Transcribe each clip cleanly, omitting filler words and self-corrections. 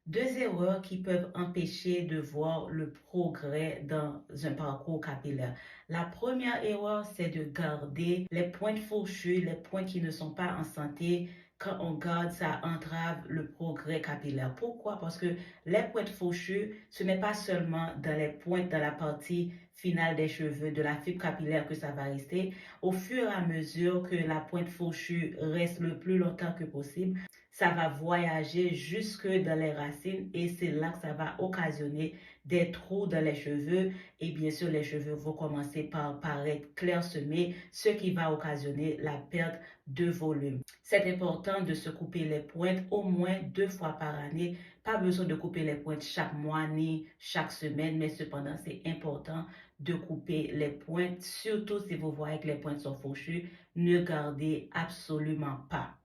Deux erreurs qui peuvent empêcher de voir le progrès dans un parcours capillaire. La première erreur, c'est de garder les pointes fourchues, les pointes qui ne sont pas en santé. Quand on garde, ça entrave le progrès capillaire. Pourquoi? Parce que les pointes fourchues, ce n'est pas seulement dans les pointes, dans la partie finale des cheveux, de la fibre capillaire que ça va rester. Au fur et à mesure que la pointe fourchue reste le plus longtemps que possible, ça va voyager jusque dans les racines et c'est là que ça va occasionner des trous dans les cheveux et bien sûr les cheveux vont commencer par paraître clairsemés, ce qui va occasionner la perte de volume. C'est important de se couper les pointes au moins 2 fois par année. Pas besoin de couper les pointes chaque mois ni chaque semaine, mais cependant c'est important de couper les pointes, surtout si vous voyez que les pointes sont fourchues, ne gardez absolument pas.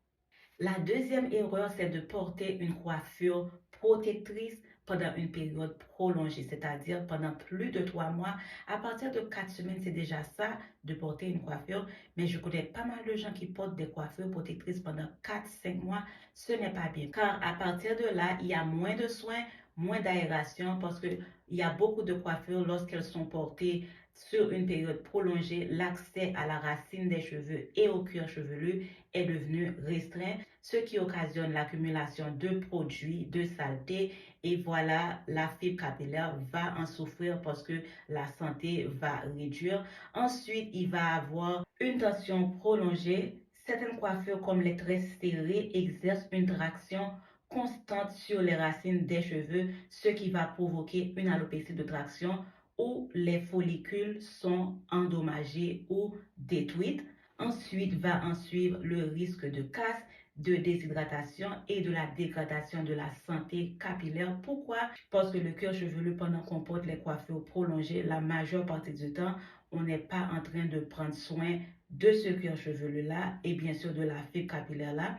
La deuxième erreur, c'est de porter une coiffure protectrice pendant une période prolongée, c'est-à-dire pendant plus de 3 mois. À partir de 4 semaines, c'est déjà ça de porter une coiffure. Mais je connais pas mal de gens qui portent des coiffures protectrices pendant 4, 5 mois. Ce n'est pas bien. Car à partir de là, il y a moins de soins, moins d'aération parce qu'il y a beaucoup de coiffures lorsqu'elles sont portées sur une période prolongée, l'accès à la racine des cheveux et au cuir chevelu est devenu restreint, ce qui occasionne l'accumulation de produits, de saleté, et voilà, la fibre capillaire va en souffrir parce que la santé va réduire. Ensuite, il va avoir une tension prolongée. Certaines coiffures comme les tresses serrées exercent une traction constante sur les racines des cheveux, ce qui va provoquer une alopécie de traction où les follicules sont endommagés ou détruits. Ensuite, va en suivre le risque de casse, de déshydratation et de la dégradation de la santé capillaire. Pourquoi? Parce que le cuir chevelu, pendant qu'on porte les coiffures prolongées, la majeure partie du temps, on n'est pas en train de prendre soin de ce cuir chevelu-là et bien sûr de la fibre capillaire-là.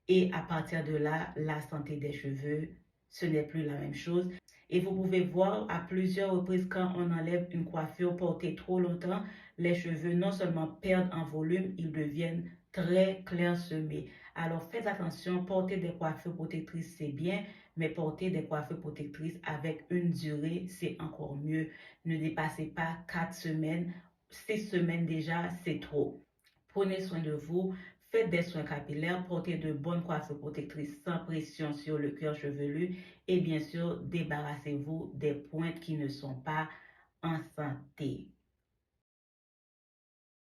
Et à partir de là, la santé des cheveux, ce n'est plus la même chose. Et vous pouvez voir à plusieurs reprises quand on enlève une coiffure portée trop longtemps, les cheveux non seulement perdent en volume, ils deviennent très clairsemés. Alors faites attention, porter des coiffures protectrices c'est bien, mais porter des coiffures protectrices avec une durée c'est encore mieux. Ne dépassez pas 4 semaines, 6 semaines déjà c'est trop. Prenez soin de vous, faites des soins capillaires, portez de bonnes coiffures protectrices sans pression sur le cuir chevelu et bien sûr, débarrassez-vous des pointes qui ne sont pas en santé.